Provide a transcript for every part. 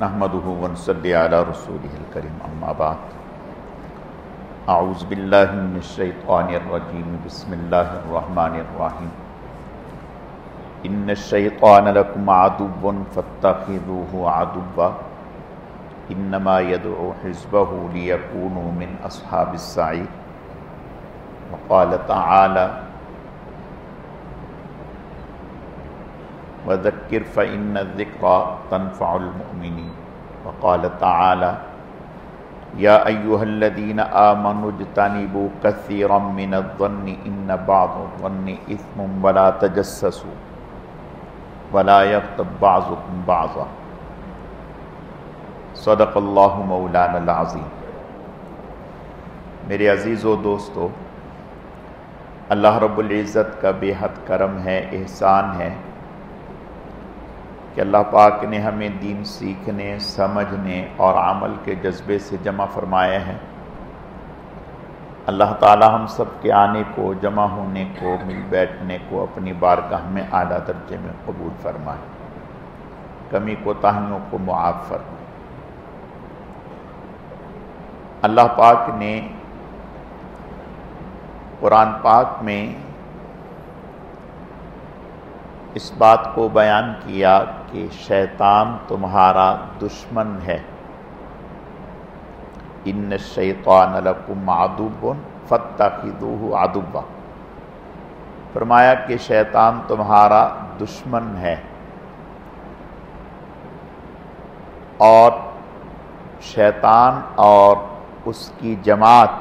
نحمده ونصلي على رسوله الكريم اما بعد اعوذ باللہ من الشیطان الرجیم بسم اللہ الرحمن الرحیم ان الشیطان لکم عدو فاتخذوه عدوا انما يدعو حزبه ليكونوا من اصحاب السعیر وقال تعالی وذکر فإن الذکرى تنفع المؤمنین وقال تعالی یا ایہا الذین آمنوا اجتنبوا کثیرا من الظن ان بعض الظن اثم ولا تجسسوا ولا یغتب بعضکم بعضا صدق اللہ مولانا العظیم۔ میرے عزیز و دوستو، اللہ رب العزت کا بے حد کرم ہے، احسان ہے کہ اللہ پاک نے ہمیں دین سیکھنے، سمجھنے اور عمل کے جذبے سے جمع فرمایا ہے۔ اللہ تعالی ہم سب کے آنے کو، جمع ہونے کو، مل بیٹھنے کو اپنی بارگاہ میں اعلیٰ درجے میں قبول فرمائے، کمی کوتاہیوں کو معاف فرمائے۔ اللہ پاک نے قرآن پاک میں اس بات کو بیان کیا کہ شیطان تمہارا دشمن ہے۔ ان الشیطان لکم عدو فاتخذوہ عدوا، فرمایا کہ شیطان تمہارا دشمن ہے، اور شیطان اور اس کی جماعت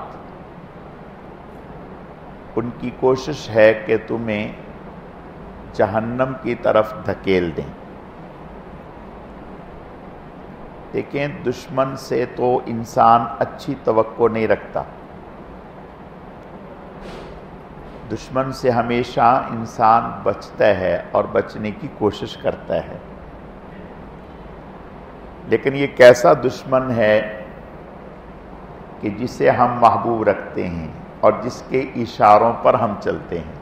ان کی کوشش ہے کہ تمہیں جہنم کی طرف دھکیل دیں۔ دیکھیں، دشمن سے تو انسان اچھی توقع نہیں رکھتا، دشمن سے ہمیشہ انسان بچتا ہے اور بچنے کی کوشش کرتا ہے، لیکن یہ کیسا دشمن ہے کہ جسے ہم محبوب رکھتے ہیں اور جس کے اشاروں پر ہم چلتے ہیں۔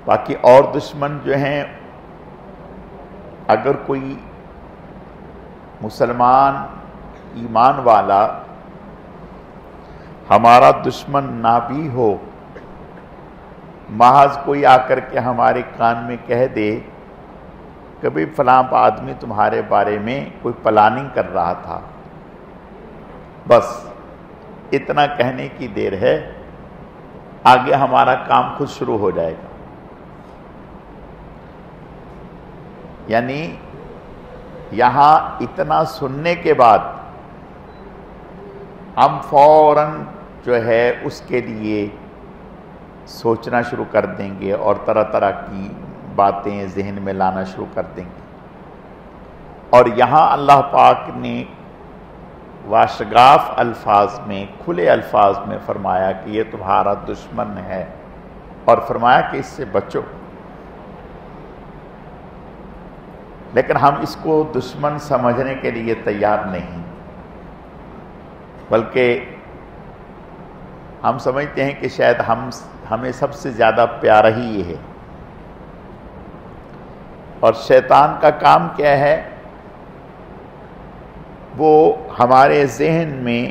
باقی اور دشمن جو ہیں، اگر کوئی مسلمان ایمان والا ہمارا دشمن نہ بھی ہو، محض کوئی آ کر کے ہمارے کان میں کہہ دے کہ بھئی فلاں آدمی تمہارے بارے میں کوئی پلاننگ کر رہا تھا، بس اتنا کہنے کی دیر ہے، آگے ہمارا کام خود شروع ہو جائے گا۔ یعنی یہاں اتنا سننے کے بعد ہم فوراً جو ہے اس کے لیے سوچنا شروع کر دیں گے اور طرح طرح کی باتیں ذہن میں لانا شروع کر دیں گے۔ اور یہاں اللہ پاک نے واشگاف الفاظ میں، کھلے الفاظ میں فرمایا کہ یہ تمہارا دشمن ہے، اور فرمایا کہ اس سے بچو۔ لیکن ہم اس کو دشمن سمجھنے کے لیے تیار نہیں، بلکہ ہم سمجھتے ہیں کہ شاید ہمیں سب سے زیادہ پیارا ہی یہ ہے۔ اور شیطان کا کام کیا ہے؟ وہ ہمارے ذہن میں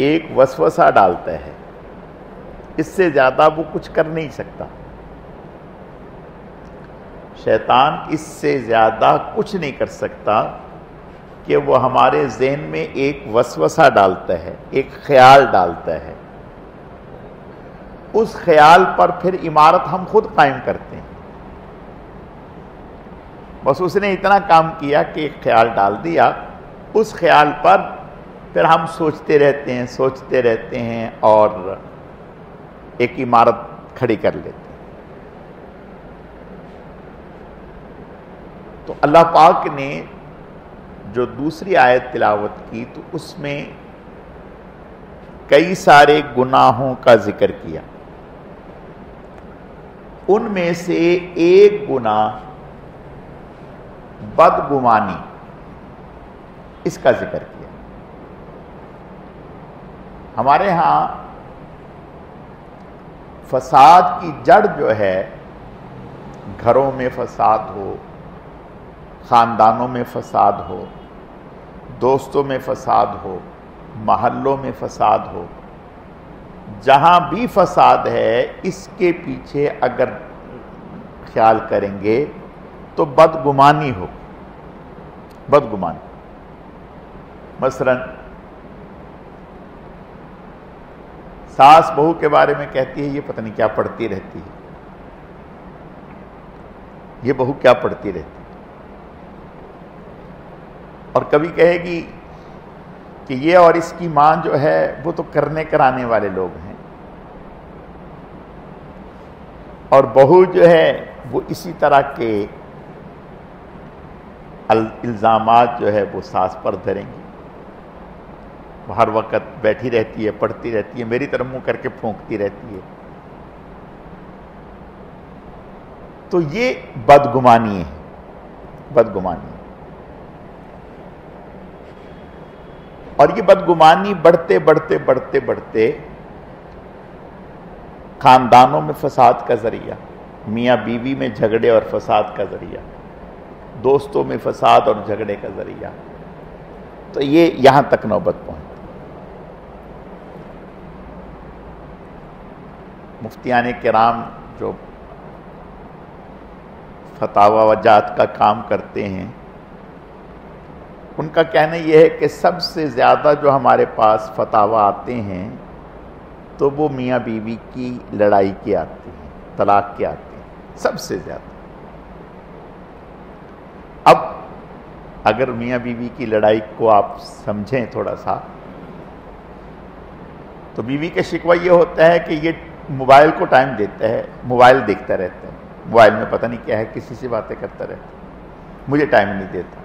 ایک وسوسہ ڈالتا ہے، اس سے زیادہ وہ کچھ کر نہیں سکتا۔ شیطان اس سے زیادہ کچھ نہیں کر سکتا کہ وہ ہمارے ذہن میں ایک وسوسہ ڈالتا ہے، ایک خیال ڈالتا ہے، اس خیال پر پھر عمارت ہم خود قائم کرتے ہیں۔ بس اس نے اتنا کام کیا کہ ایک خیال ڈال دیا، اس خیال پر پھر ہم سوچتے رہتے ہیں اور ایک عمارت کھڑی کر لیتے ہیں۔ تو اللہ پاک نے جو دوسری آیت تلاوت کی تو اس میں کئی سارے گناہوں کا ذکر کیا، ان میں سے ایک گناہ بدگمانی، اس کا ذکر کیا۔ ہمارے ہاں فساد کی جڑ جو ہے، گھروں میں فساد ہو، خاندانوں میں فساد ہو، دوستوں میں فساد ہو، محلوں میں فساد ہو، جہاں بھی فساد ہے اس کے پیچھے اگر خیال کریں گے تو بدگمانی ہو، بدگمانی۔ مثلا ساس بہو کے بارے میں کہتی ہے یہ پتہ نہیں کیا پڑھتی رہتی ہے، یہ بہو کیا پڑھتی رہتی ہے، اور کبھی کہے گی کہ یہ اور اس کی ماں جو ہے وہ تو کرنے کرانے والے لوگ ہیں، اور بہو جو ہے وہ اسی طرح کے الزامات جو ہے وہ ساس پر دھریں گی، وہ ہر وقت بیٹھی رہتی ہے، پڑھتی رہتی ہے، میری طرف منہ کر کے پھونکتی رہتی ہے، تو یہ بدگمانی ہے، بدگمانی ہے۔ اور یہ بدگمانی بڑھتے بڑھتے بڑھتے بڑھتے خاندانوں میں فساد کا ذریعہ، میاں بیوی میں جھگڑے اور فساد کا ذریعہ، دوستوں میں فساد اور جھگڑے کا ذریعہ، تو یہ یہاں تک نوبت پہنچتی۔ مفتیان کرام جو فتاوی وجات کا کام کرتے ہیں، ان کا کہنا یہ ہے کہ سب سے زیادہ جو ہمارے پاس فتاوی آتے ہیں تو وہ میاں بیوی کی لڑائی کے آتے ہیں، طلاق کے آتے ہیں، سب سے زیادہ۔ اب اگر میاں بیوی کی لڑائی کو آپ سمجھیں تھوڑا سا، تو بیوی کا شکوہ یہ ہوتا ہے کہ یہ موبائل کو ٹائم دیتا ہے، موبائل دیکھتا رہتا ہے، موبائل میں پتہ نہیں کیا ہے، کسی سے باتیں کرتا رہتا ہے، مجھے ٹائم نہیں دیتا،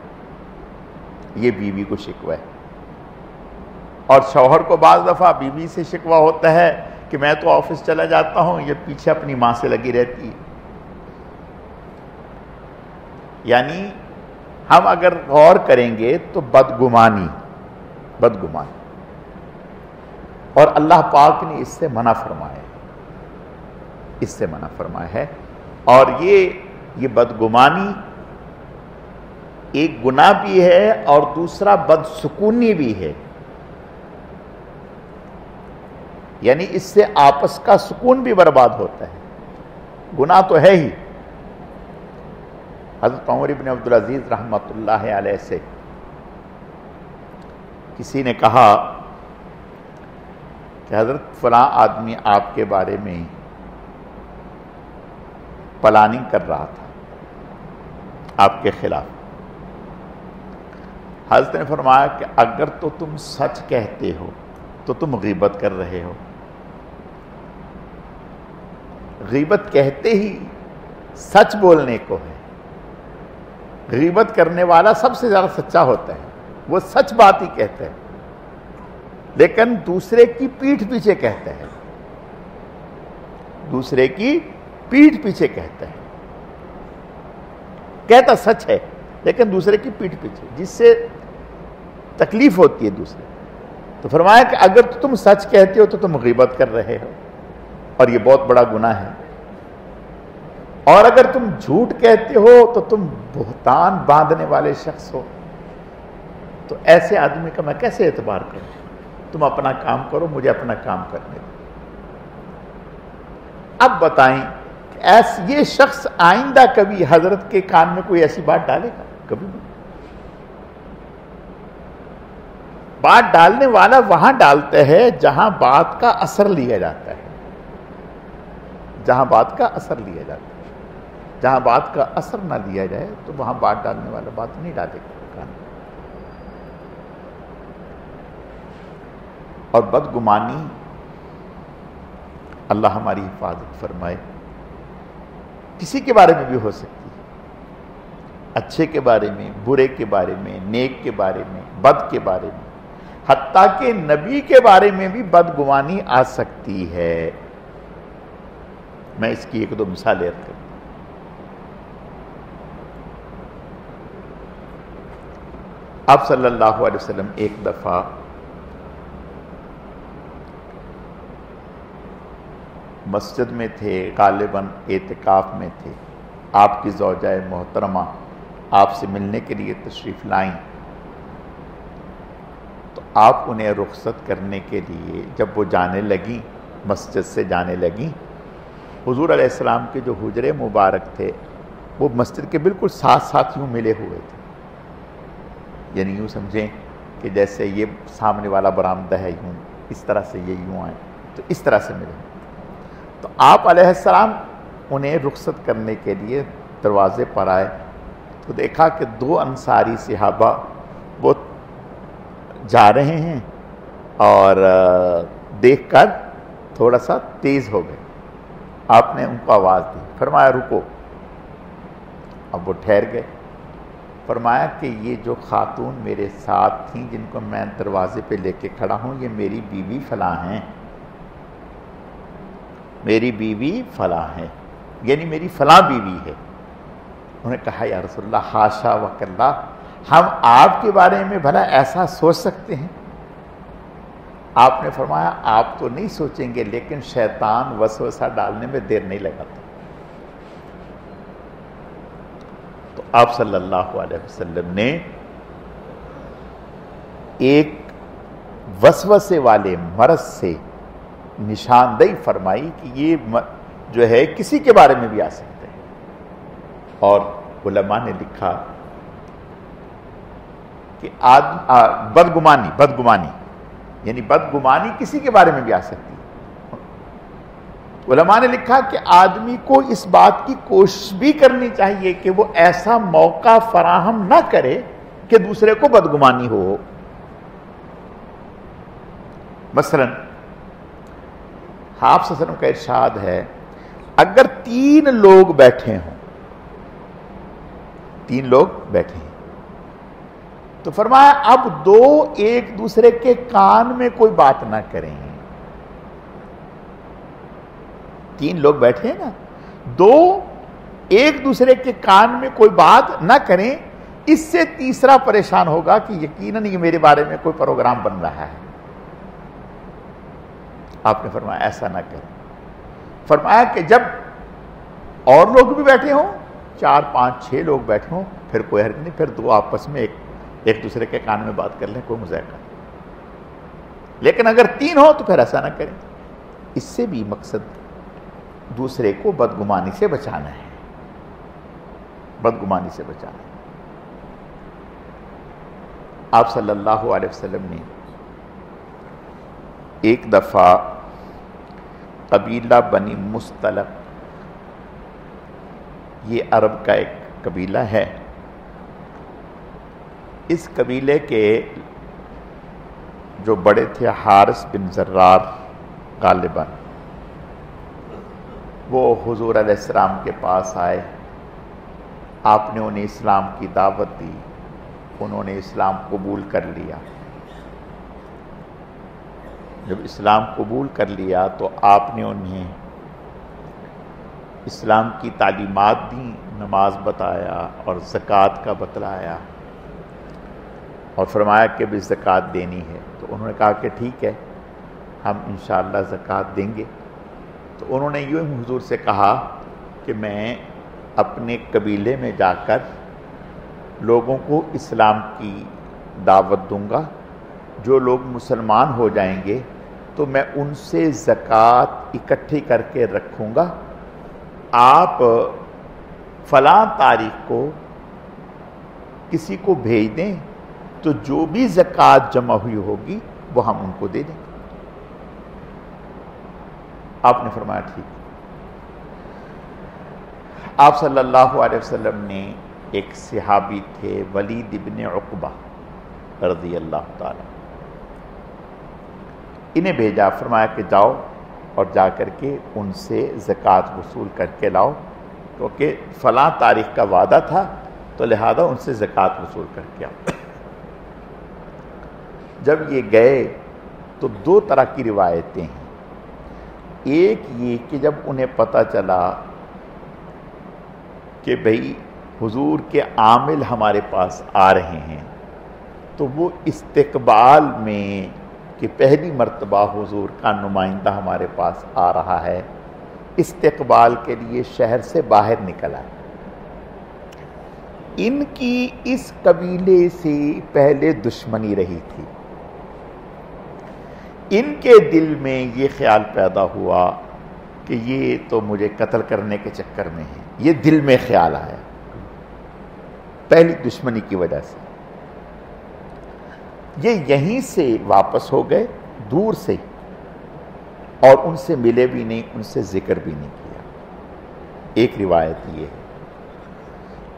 یہ بیوی کو شکوہ ہے۔ اور شوہر کو بعض دفعہ بیوی سے شکوہ ہوتا ہے کہ میں تو آفس چلا جاتا ہوں، یہ پیچھے اپنی ماں سے لگی رہتی ہے۔ یعنی ہم اگر غور کریں گے تو بدگمانی، بدگمانی، اور اللہ پاک نے اس سے منع فرمایا ہے، اس سے منع فرمایا ہے۔ اور یہ بدگمانی ایک گناہ بھی ہے اور دوسرا بدسکونی بھی ہے، یعنی اس سے آپس کا سکون بھی برباد ہوتا ہے، گناہ تو ہے ہی۔ حضرت عمر بن عبدالعزیز رحمۃ اللہ علیہ سے کسی نے کہا کہ حضرت فلاں آدمی آپ کے بارے میں پلاننگ کر رہا تھا آپ کے خلاف۔ حضرت نے فرمایا کہ اگر تو تم سچ کہتے ہو تو تم غیبت کر رہے ہو، غیبت کہتے ہی سچ بولنے کو ہے، غیبت کرنے والا سب سے زیادہ سچا ہوتا ہے، وہ سچ بات ہی کہتا ہے، لیکن دوسرے کی پیٹھ پیچھے کہتا ہے، دوسرے کی پیٹھ پیچھے کہتا ہے، کہتا سچ ہے لیکن دوسرے کی پیٹھ پیچھے، جس سے تکلیف ہوتی ہے دوسرے۔ تو فرمایا کہ اگر تم سچ کہتے ہو تو تم غیبت کر رہے ہو، اور یہ بہت بڑا گناہ ہے، اور اگر تم جھوٹ کہتے ہو تو تم بہتان باندھنے والے شخص ہو، تو ایسے آدمی کا میں کیسے اعتبار کروں؟ تم اپنا کام کرو، مجھے اپنا کام کرنے دو۔ اب بتائیں کہ یہ شخص آئندہ کبھی حضرت کے کان میں کوئی ایسی بات ڈالے گا؟ کبھی نہیں۔ بات ڈالنے والا وہاں ڈالتا ہے جہاں بات کا اثر لیا جاتا ہے، جہاں بات کا اثر لیا جاتا ہے۔ جہاں بات کا اثر نہ لیا جائے تو وہاں بات ڈالنے والا بات نہیں ڈالے گا۔ اور بدگمانی، اللہ ہماری حفاظت فرمائے، کسی کے بارے میں بھی ہو سکتی ہے، اچھے کے بارے میں، برے کے بارے میں، نیک کے بارے میں، بد کے بارے میں، حتیٰ کہ نبی کے بارے میں بھی بدگمانی آ سکتی ہے۔ میں اس کی ایک دو مثالیں عرض کروں۔ آپ صلی اللہ علیہ وسلم ایک دفعہ مسجد میں تھے، غالباً اعتکاف میں تھے، آپ کی زوجہ محترمہ آپ سے ملنے کے لیے تشریف لائیں تو آپ انہیں رخصت کرنے کے لیے جب وہ جانے لگیں، مسجد سے جانے لگیں، حضور علیہ السلام کے جو حجرے مبارک تھے وہ مسجد کے بالکل ساتھ ساتھ یوں ملے ہوئے تھے، یعنی یوں سمجھیں کہ جیسے یہ سامنے والا برآمدہ ہے یوں، اس طرح سے یہ یوں آئے تو اس طرح سے ملے. تو آپ علیہ السلام انہیں رخصت کرنے کے لیے دروازے پر آئے تو دیکھا کہ 2 انصاری صحابہ وہ جا رہے ہیں اور دیکھ کر تھوڑا سا تیز ہو گئے. آپ نے ان کو آواز دی، فرمایا رکو. اب وہ ٹھہر گئے. فرمایا کہ یہ جو خاتون میرے ساتھ تھیں جن کو میں دروازے پہ لے کے کھڑا ہوں، یہ میری بیوی فلاں ہیں، میری بیوی فلاں ہیں، یعنی میری فلاں بیوی ہے. انہوں نے کہا یا رسول اللہ حاشا وکلا، ہم آپ کے بارے میں بھلا ایسا سوچ سکتے ہیں؟ آپ نے فرمایا آپ تو نہیں سوچیں گے، لیکن شیطان وسوسہ ڈالنے میں دیر نہیں لگاتا. تو آپ صلی اللہ علیہ وسلم نے ایک وسوسے والے مرض سے نشاندہی فرمائی کہ یہ جو ہے کسی کے بارے میں بھی آ سکتے ہیں. اور علماء نے لکھا کہ بدگمانی یعنی بدگمانی کسی کے بارے میں بھی آ سکتی ہے. علماء نے لکھا کہ آدمی کو اس بات کی کوشش بھی کرنی چاہیے کہ وہ ایسا موقع فراہم نہ کرے کہ دوسرے کو بدگمانی ہو. مثلا آپ صلی اللہ علیہ وسلم کا ارشاد ہے اگر 3 لوگ بیٹھے ہوں، 3 لوگ بیٹھے ہیں تو فرمایا اب 2 ایک دوسرے کے کان میں کوئی بات نہ کریں. 3 لوگ بیٹھے ہیں نا، 2 ایک دوسرے کے کان میں کوئی بات نہ کریں. اس سے تیسرا پریشان ہوگا کہ یقیناً یہ میرے بارے میں کوئی پروگرام بن رہا ہے. آپ نے فرمایا ایسا نہ کریں. فرمایا کہ جب اور لوگ بھی بیٹھے ہوں، 4 5 6 لوگ بیٹھے ہوں، پھر کوئی حرج نہیں، پھر 2 آپس میں ایک دوسرے کے کان میں بات کر لیں، کوئی مذاکرہ. لیکن اگر 3 ہو تو پھر ایسا نہ کریں. اس سے بھی مقصد دوسرے کو بدگمانی سے بچانا ہے، بدگمانی سے بچانا ہے. آپ صلی اللہ علیہ وسلم نے ایک دفعہ قبیلہ بنی مستلق، یہ عرب کا ایک قبیلہ ہے، اس قبیلے کے جو بڑے تھے حارث بن زرار غالباً، وہ حضور علیہ السلام کے پاس آئے. آپ نے انہیں اسلام کی دعوت دی، انہوں نے اسلام قبول کر لیا. جب اسلام قبول کر لیا تو آپ نے انہیں اسلام کی تعلیمات دیں، نماز بتایا اور زکوٰۃ کا بتلایا، اور فرمایا کہ بھی زکوٰۃ دینی ہے. تو انہوں نے کہا کہ ٹھیک ہے، ہم انشاءاللہ زکوٰۃ دیں گے. تو انہوں نے یوں حضور سے کہا کہ میں اپنے قبیلے میں جا کر لوگوں کو اسلام کی دعوت دوں گا، جو لوگ مسلمان ہو جائیں گے تو میں ان سے زکوٰۃ اکٹھی کر کے رکھوں گا. آپ فلاں تاریخ کو کسی کو بھیج دیں تو جو بھی زکوٰۃ جمع ہوئی ہوگی وہ ہم ان کو دے دیں. آپ نے فرمایا ٹھیک. آپ صلی اللہ علیہ وسلم نے ایک صحابی تھے ولید ابن عقبہ رضی اللہ تعالی، انہیں بھیجا. فرمایا کہ جاؤ اور جا کر کے ان سے زکوٰۃ وصول کر کے لاؤ، کیونکہ فلاں تاریخ کا وعدہ تھا تو لہذا ان سے زکوٰۃ وصول کر کے آؤ. جب یہ گئے تو 2 طرح کی روایتیں ہیں. ایک یہ کہ جب انہیں پتہ چلا کہ بھئی حضور کے عامل ہمارے پاس آ رہے ہیں تو وہ استقبال میں کہ پہلی مرتبہ حضور کا نمائندہ ہمارے پاس آ رہا ہے، استقبال کے لیے شہر سے باہر نکل آئے. ان کی اس قبیلے سے پہلے دشمنی رہی تھی. ان کے دل میں یہ خیال پیدا ہوا کہ یہ تو مجھے قتل کرنے کے چکر میں ہے. یہ دل میں خیال آیا پہلی دشمنی کی وجہ سے. یہ یہیں سے واپس ہو گئے دور سے، اور ان سے ملے بھی نہیں، ان سے ذکر بھی نہیں کیا. ایک روایت یہ ہے.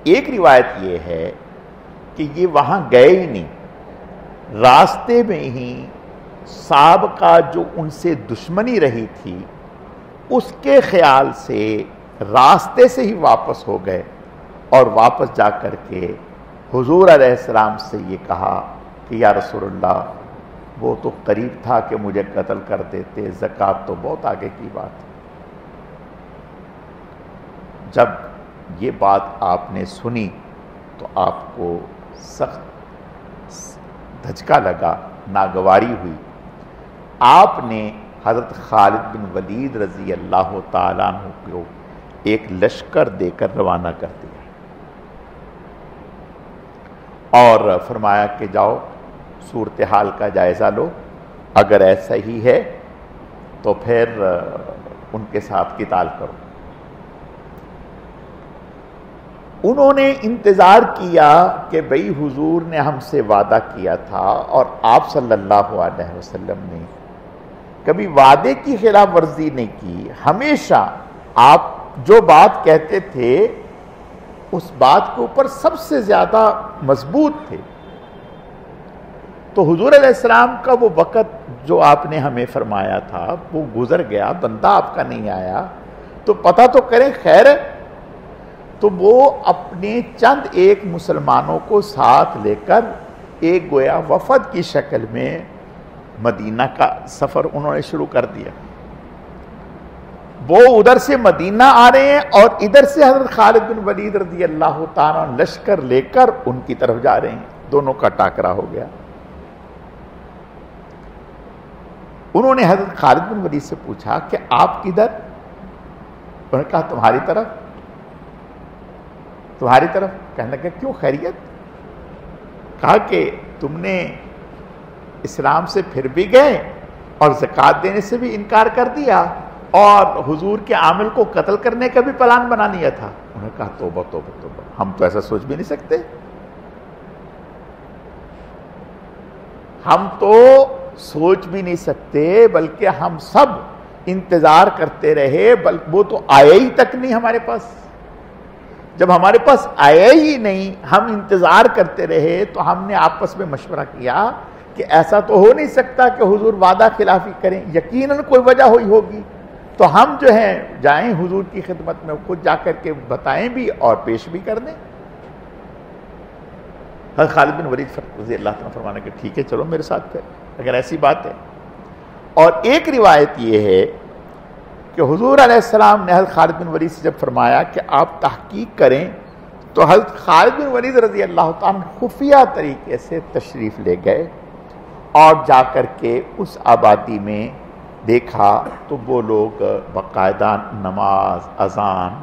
ایک روایت یہ ہے کہ یہ وہاں گئے ہی نہیں، راستے میں ہی سابقہ جو ان سے دشمنی رہی تھی اس کے خیال سے راستے سے ہی واپس ہو گئے، اور واپس جا کر کے حضور علیہ السلام سے یہ کہا کہ یا رسول اللہ، وہ تو قریب تھا کہ مجھے قتل کر دیتے، زکوٰۃ تو بہت آگے کی بات ہے. جب یہ بات آپ نے سنی تو آپ کو سخت دھچکا لگا، ناگواری ہوئی. آپ نے حضرت خالد بن ولید رضی اللہ تعالیٰ عنہ کو ایک لشکر دے کر روانہ کر دیا اور فرمایا کہ جاؤ صورتحال کا جائزہ لو، اگر ایسا ہی ہے تو پھر ان کے ساتھ قتال کرو. انہوں نے انتظار کیا کہ بھئی حضور نے ہم سے وعدہ کیا تھا، اور آپ صلی اللہ علیہ وسلم نے کبھی وعدے کی خلاف ورزی نہیں کی. ہمیشہ آپ جو بات کہتے تھے اس بات کے اوپر سب سے زیادہ مضبوط تھے. تو حضور علیہ السلام کا وہ وقت جو آپ نے ہمیں فرمایا تھا وہ گزر گیا، بندہ آپ کا نہیں آیا، تو پتہ تو کریں خیر ہے. تو وہ اپنے چند ایک مسلمانوں کو ساتھ لے کر ایک گویا وفد کی شکل میں مدینہ کا سفر انہوں نے شروع کر دیا. وہ ادھر سے مدینہ آ رہے ہیں اور ادھر سے حضرت خالد بن ولید رضی اللہ تعالیٰ لشکر لے کر ان کی طرف جا رہے ہیں. دونوں کا ٹاکرا ہو گیا. انہوں نے حضرت خالد بن ولید سے پوچھا کہ آپ کدھر؟ انہوں نے کہا تمہاری طرف. تمہاری طرف؟ کہنے لگا کیوں، خیریت؟ کہا کہ تم نے اسلام سے پھر بھی گئے اور زکوٰۃ دینے سے بھی انکار کر دیا اور حضور کے عامل کو قتل کرنے کا بھی پلان بنا لیا تھا. انہوں نے کہا توبہ توبہ توبہ، ہم تو ایسا سوچ بھی نہیں سکتے. ہم تو سوچ بھی نہیں سکتے، بلکہ ہم سب انتظار کرتے رہے، بلکہ وہ تو آیا ہی تک نہیں ہمارے پاس. جب ہمارے پاس آیا ہی نہیں، ہم انتظار کرتے رہے، تو ہم نے آپس میں مشورہ کیا کہ ایسا تو ہو نہیں سکتا کہ حضور وعدہ خلافی کریں، یقیناً کوئی وجہ ہوئی ہوگی. تو ہم جو ہیں جائیں حضور کی خدمت میں، خود جا کر کے بتائیں بھی اور پیش بھی کر دیں. حضرت خالد بن ولید رضی اللہ تعالیٰ فرمانے کہ ٹھیک ہے چلو میرے ساتھ پھر اگر ایسی بات ہے. اور ایک روایت یہ ہے کہ حضور علیہ السلام نے حضرت خالد بن ولید سے جب فرمایا کہ آپ تحقیق کریں، تو حضرت خالد بن ولید رضی اللہ تعالیٰ خفیہ طریقے سے تشریف لے گئے اور جا کر کے اس آبادی میں دیکھا تو وہ لوگ باقاعدہ نماز، اذان،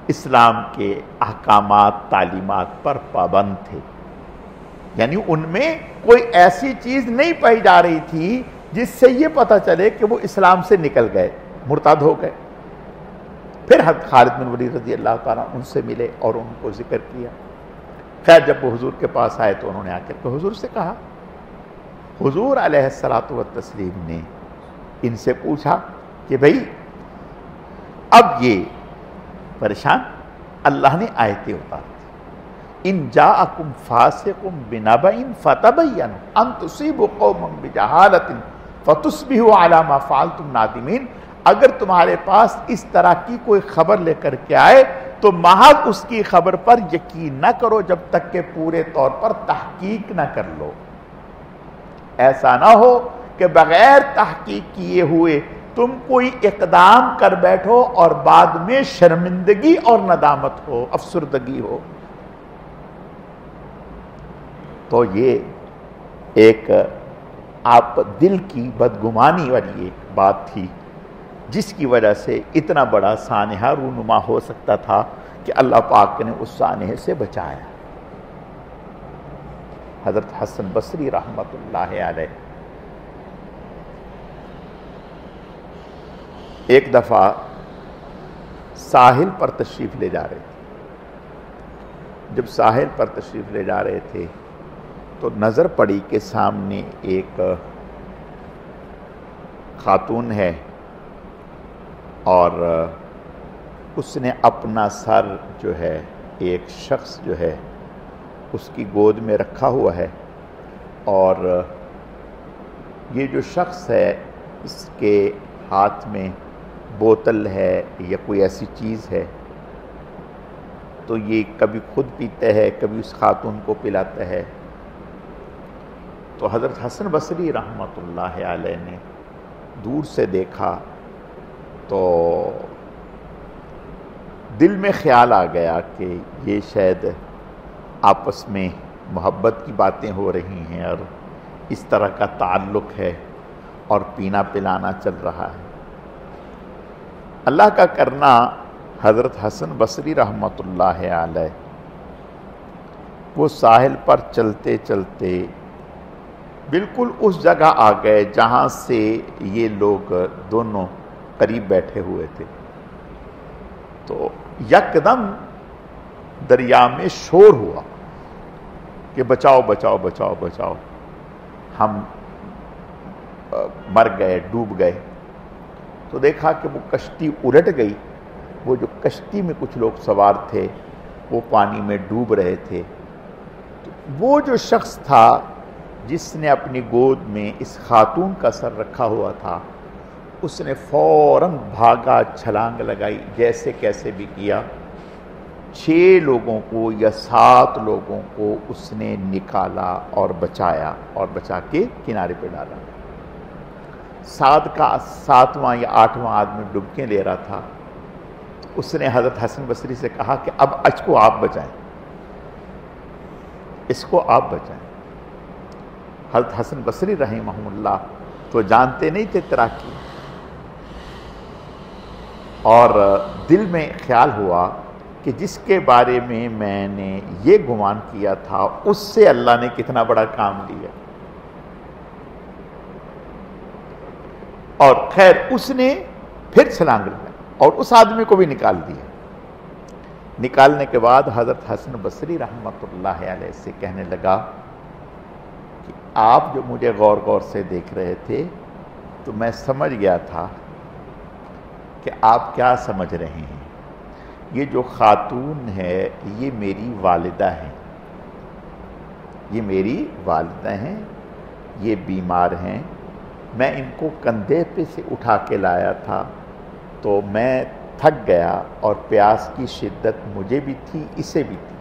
اسلام کے احکامات، تعلیمات پر پابند تھے. یعنی ان میں کوئی ایسی چیز نہیں پائی جا رہی تھی جس سے یہ پتہ چلے کہ وہ اسلام سے نکل گئے، مرتد ہو گئے. پھر حضرت خالد بن ولید رضی اللہ تعالیٰ ان سے ملے اور ان کو ذکر کیا. خیر جب وہ حضور کے پاس آئے تو انہوں نے آ کر کے حضور سے کہا. حضور علیہ الصلوۃ والتسلیم نے ان سے پوچھا کہ بھئی اب یہ پریشان، اللہ نے آیتیں اتار دی، ان جاءکم فاسق بنبأ فتبینوا ان تصیبوا قوما بجہالۃ فتصبحوا علی ما فعلتم نادمین. اگر تمہارے پاس اس طرح کی کوئی خبر لے کر کے آئے تو محض اس کی خبر پر یقین نہ کرو جب تک کہ پورے طور پر تحقیق نہ کر لو. ایسا نہ ہو کہ بغیر تحقیق کیے ہوئے تم کوئی اقدام کر بیٹھو اور بعد میں شرمندگی اور ندامت ہو، افسردگی ہو. تو یہ ایک آپ دل کی بدگمانی والی ایک بات تھی جس کی وجہ سے اتنا بڑا سانحہ رونما ہو سکتا تھا کہ اللہ پاک نے اس سانحے سے بچایا. حضرت حسن بصری رحمۃ اللہ علیہ ایک دفعہ ساحل پر تشریف لے جا رہے تھے. جب ساحل پر تشریف لے جا رہے تھے تو نظر پڑی کہ سامنے ایک خاتون ہے اور اس نے اپنا سر جو ہے ایک شخص جو ہے اس کی گود میں رکھا ہوا ہے، اور یہ جو شخص ہے اس کے ہاتھ میں بوتل ہے یا کوئی ایسی چیز ہے، تو یہ کبھی خود پیتا ہے کبھی اس خاتون کو پلاتا ہے. تو حضرت حسن بصری رحمۃ اللہ علیہ نے دور سے دیکھا تو دل میں خیال آ گیا کہ یہ شاید آپس میں محبت کی باتیں ہو رہی ہیں اور اس طرح کا تعلق ہے اور پینا پلانا چل رہا ہے. اللہ کا کرنا حضرت حسن بصری رحمۃ اللہ علیہ وہ ساحل پر چلتے چلتے بالکل اس جگہ آ گئے جہاں سے یہ لوگ دونوں قریب بیٹھے ہوئے تھے. تو یکدم دریا میں شور ہوا کہ بچاؤ بچاؤ بچاؤ بچاؤ، ہم مر گئے، ڈوب گئے. تو دیکھا کہ وہ کشتی الٹ گئی، وہ جو کشتی میں کچھ لوگ سوار تھے وہ پانی میں ڈوب رہے تھے. تو وہ جو شخص تھا جس نے اپنی گود میں اس خاتون کا سر رکھا ہوا تھا، اس نے فوراً بھاگا، چھلانگ لگائی، جیسے کیسے بھی کیا. 6 لوگوں کو یا 7 لوگوں کو اس نے نکالا اور بچایا اور بچا کے کنارے پہ ڈالا. 7واں یا 8واں آدمی ڈبکیں لے رہا تھا. اس نے حضرت حسن بصری سے کہا کہ اب اس کو آپ بچائیں، اس کو آپ بچائیں. حضرت حسن بصری رحمہ اللہ تو جانتے نہیں تھے تیراکی، اور دل میں خیال ہوا کہ جس کے بارے میں نے یہ گمان کیا تھا اس سے اللہ نے کتنا بڑا کام لیا. اور خیر اس نے پھر چھلانگ لگائی اور اس آدمی کو بھی نکال دیا. نکالنے کے بعد حضرت حسن بصری رحمۃ اللہ علیہ سے کہنے لگا کہ آپ جو مجھے غور غور سے دیکھ رہے تھے تو میں سمجھ گیا تھا کہ آپ کیا سمجھ رہے ہیں. یہ جو خاتون ہے یہ میری والدہ ہیں، یہ میری والدہ ہیں، یہ بیمار ہیں. میں ان کو کندھے پہ سے اٹھا کے لایا تھا تو میں تھک گیا اور پیاس کی شدت مجھے بھی تھی، اسے بھی تھی.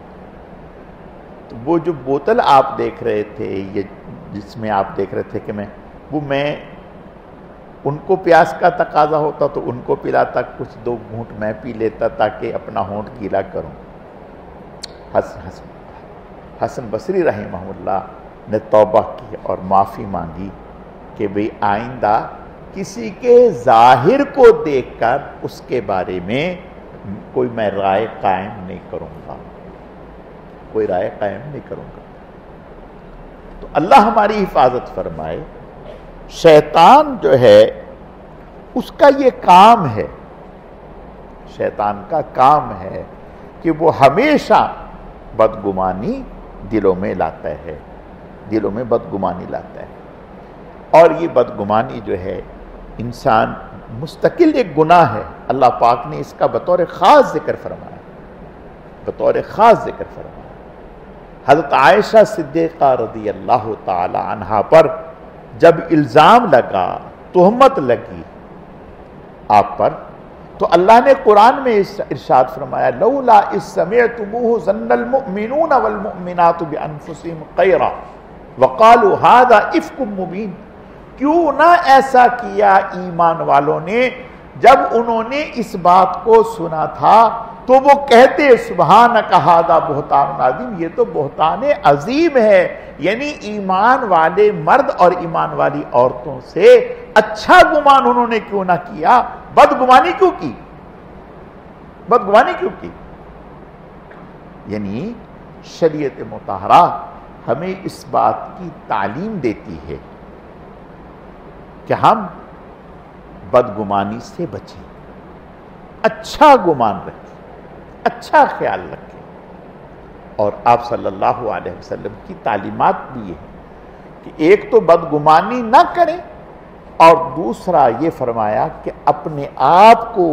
تو وہ جو بوتل آپ دیکھ رہے تھے، یہ جس میں آپ دیکھ رہے تھے کہ میں ان کو پیاس کا تقاضا ہوتا تو ان کو پلاتا، کچھ 2 گھونٹ میں پی لیتا تاکہ اپنا ہونٹ گیلا کروں. حسن بصری رحمہ اللہ نے توبہ کی اور معافی مانگی کہ بھئی آئندہ کسی کے ظاہر کو دیکھ کر اس کے بارے میں کوئی میں رائے قائم نہیں کروں گا، کوئی رائے قائم نہیں کروں گا. تو اللہ ہماری حفاظت فرمائے. شیطان جو ہے اس کا یہ کام ہے، شیطان کا کام ہے کہ وہ ہمیشہ بدگمانی دلوں میں لاتا ہے، دلوں میں بدگمانی لاتا ہے. اور یہ بدگمانی جو ہے انسان مستقل ایک گناہ ہے. اللہ پاک نے اس کا بطور خاص ذکر فرمایا، بطور خاص ذکر فرمایا. حضرت عائشہ صدیقہ رضی اللہ تعالی عنہا پر جب الزام لگا، تہمت لگی آپ پر، تو اللہ نے قرآن میں ارشاد فرمایا لولا اذ سمعتموہ ظن المؤمنون والمؤمنات بانفسہم خیرا وقالوا ھذا افک مبین. کیوں نہ ایسا کیا ایمان والوں نے جب انہوں نے اس بات کو سنا تھا تو وہ کہتے سبحانک ھذا بہتان عظیم، یہ تو بہتان عظیم ہے. یعنی ایمان والے مرد اور ایمان والی عورتوں سے اچھا گمان انہوں نے کیوں نہ کیا، بدگمانی کیوں کی، بدگمانی کیوں کی. یعنی شریعت مطہرہ ہمیں اس بات کی تعلیم دیتی ہے کہ ہم بدگمانی سے بچیں، اچھا گمان رکھیں، اچھا خیال رکھیں۔ اور آپ صلی اللہ علیہ وسلم کی تعلیمات بھی یہ ہے کہ ایک تو بدگمانی نہ کریں، اور دوسرا یہ فرمایا کہ اپنے آپ کو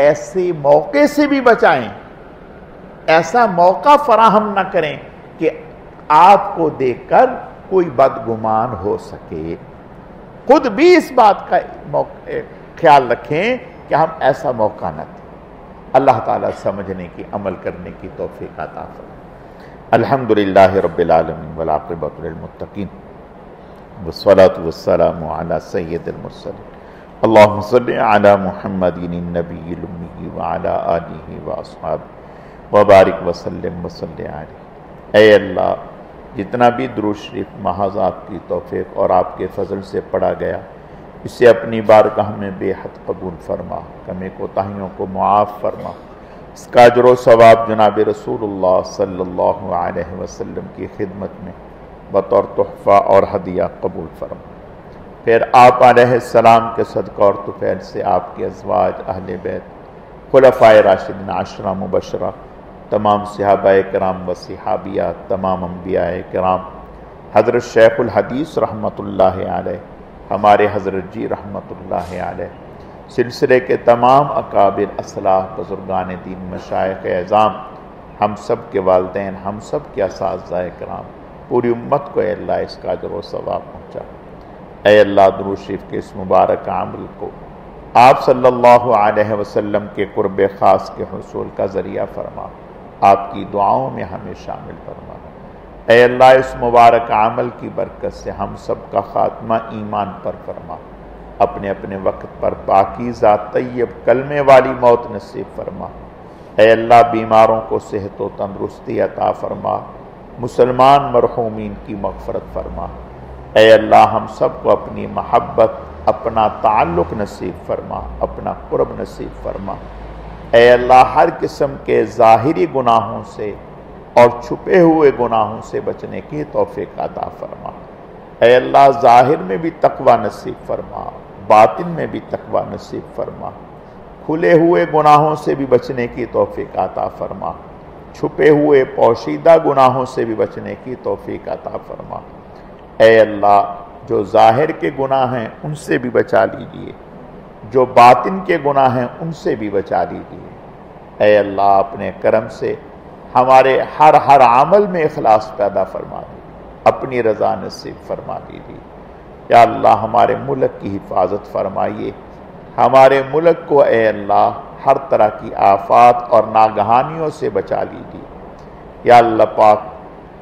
ایسے موقع سے بھی بچائیں، ایسا موقع فراہم نہ کریں کہ آپ کو دیکھ کر کوئی بدگمان ہو سکے۔ خود بھی اس بات کا خیال رکھیں کہ ہم ایسا موقع نہ دیں۔ اللہ تعالیٰ سمجھنے کی، عمل کرنے کی توفیق عطا فرمائے۔ الحمدللہ رب العالمین والعاقبۃ للمتقین والصلاة والسلام علی سید المرسلین اللہم صلی علی محمد النبی الامی وعلی آلہ واصحابہ وبارک وسلم وصلی علیہ۔ اے اللہ، جتنا بھی درود شریف محض آپ کی توفیق اور آپ کے فضل سے پڑھا گیا، اسے اپنی بارگاہ میں بے حد قبول فرما، کمی کوتاہیوں کو معاف فرما، اس کا اجر و ثواب جناب رسول اللہ صلی اللہ علیہ وسلم کی خدمت میں بطور تحفہ اور ہدیہ قبول فرما۔ پھر آپ علیہ السلام کے صدقہ اور طفیل سے آپ کے ازواج، اہل بیت، خلفائے راشدین 10 مبشرہ، تمام صحابہ کرام و صحابیات، تمام انبیاء کرام، حضرت شیخ الحدیث رحمۃ اللہ علیہ، ہمارے حضرت جی رحمۃ اللہ علیہ، سلسلے کے تمام اکابر اصلاح بزرگان دین، مشائخ اعظام، ہم سب کے والدین، ہم سب کے اساتذہ کرام، پوری امت کو اے اللہ اس کا اجر و ثواب پہنچا۔ اے اللہ، درود شریف کے اس مبارک عمل کو آپ صلی اللہ علیہ وسلم کے قرب خاص کے حصول کا ذریعہ فرما، آپ کی دعاؤں میں ہمیں شامل فرما۔ اے اللہ، اس مبارک عمل کی برکت سے ہم سب کا خاتمہ ایمان پر فرما، اپنے اپنے وقت پر پاکیزہ طیب کلمے والی موت نصیب فرما۔ اے اللہ، بیماروں کو صحت و تندرستی عطا فرما، مسلمان مرحومین کی مغفرت فرما۔ اے اللہ، ہم سب کو اپنی محبت، اپنا تعلق نصیب فرما، اپنا قرب نصیب فرما۔ اے اللہ، ہر قسم کے ظاہری گناہوں سے اور چھپے ہوئے گناہوں سے بچنے کی توفیق عطا فرما۔ اے اللہ، ظاہر میں بھی تقوی نصیب فرما، باطن میں بھی تقوی نصیب فرما، کھلے ہوئے گناہوں سے بھی بچنے کی توفیق عطا فرما، چھپے ہوئے پوشیدہ گناہوں سے بھی بچنے کی توفیق عطا فرما۔ اے اللہ، جو ظاہر کے گناہ ہیں ان سے بھی بچا لیجئے، جو باطن کے گناہ ہیں ان سے بھی بچا لیجئے۔ اے اللہ، اپنے کرم سے ہمارے ہر عمل میں اخلاص پیدا فرما دیجیے، اپنی رضا نصیب فرما دیجیے۔ یا اللہ، ہمارے ملک کی حفاظت فرمائیے، ہمارے ملک کو اے اللہ ہر طرح کی آفات اور ناگہانیوں سے بچا لیجیے۔ یا اللہ پاک،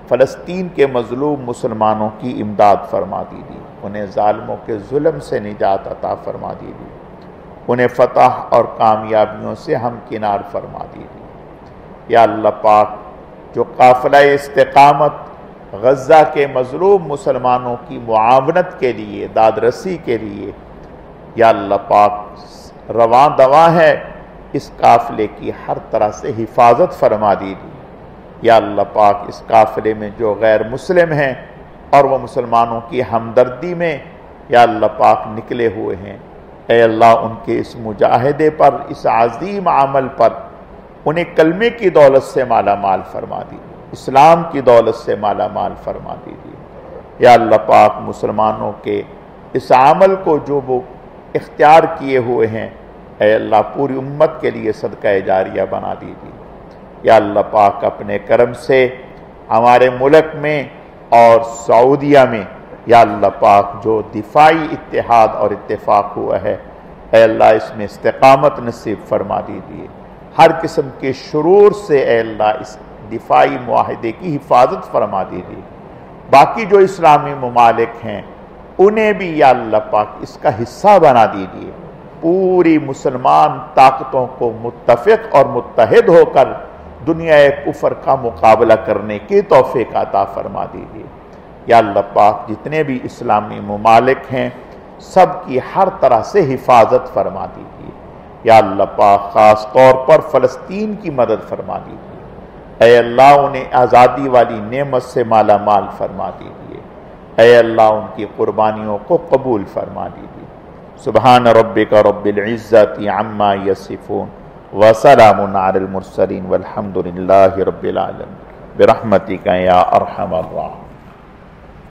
فلسطین کے مظلوم مسلمانوں کی امداد فرما دیجیے، انہیں ظالموں کے ظلم سے نجات عطا فرما دیجیے، انہیں فتح اور کامیابیوں سے ہمکنار فرما دیجیے۔ یا اللہ پاک، جو قافلہ استقامت غزہ کے مظلوم مسلمانوں کی معاونت کے لیے، داد رسی کے لیے یا اللہ پاک رواں دواں ہے، اس قافلے کی ہر طرح سے حفاظت فرما دیجیے۔ یا اللہ پاک، اس قافلے میں جو غیر مسلم ہیں اور وہ مسلمانوں کی ہمدردی میں یا اللہ پاک نکلے ہوئے ہیں، اے اللہ ان کے اس مجاہدے پر، اس عظیم عمل پر انہیں کلمے کی دولت سے مالا مال فرما دیجیے، اسلام کی دولت سے مالا مال فرما دیجیے۔ یا اللہ پاک، مسلمانوں کے اس عمل کو جو وہ اختیار کیے ہوئے ہیں، اے اللہ پوری امت کے لیے صدقہ جاریہ بنا دیجیے۔ یا اللہ پاک، اپنے کرم سے ہمارے ملک میں اور سعودیہ میں یا اللہ پاک جو دفاعی اتحاد اور اتفاق ہوا ہے، اے اللہ اس میں استقامت نصیب فرما دیجیے، ہر قسم کے شرور سے اے اللہ اس دفاعی معاہدے کی حفاظت فرما دیجیے۔ باقی جو اسلامی ممالک ہیں انہیں بھی یا اللہ پاک اس کا حصہ بنا دیجیے، پوری مسلمان طاقتوں کو متفق اور متحد ہو کر دنیا کفر کا مقابلہ کرنے کی توفیق عطا فرما دیجیے۔ یا اللہ پاک، جتنے بھی اسلامی ممالک ہیں سب کی ہر طرح سے حفاظت فرما دیجیے۔ یا اللہ پاک، خاص طور پر فلسطین کی مدد فرما دیجیے۔ اے اللہ انہیں آزادی والی نعمت سے مالا مال فرما دیجیے، اے اللہ ان کی قربانیوں کو قبول فرما دیجیے۔ سبحان ربک رب العزت عما یصفون وسلام علی المرسلین والحمد للہ رب العالمین برحمتک یا ارحم الراحمین۔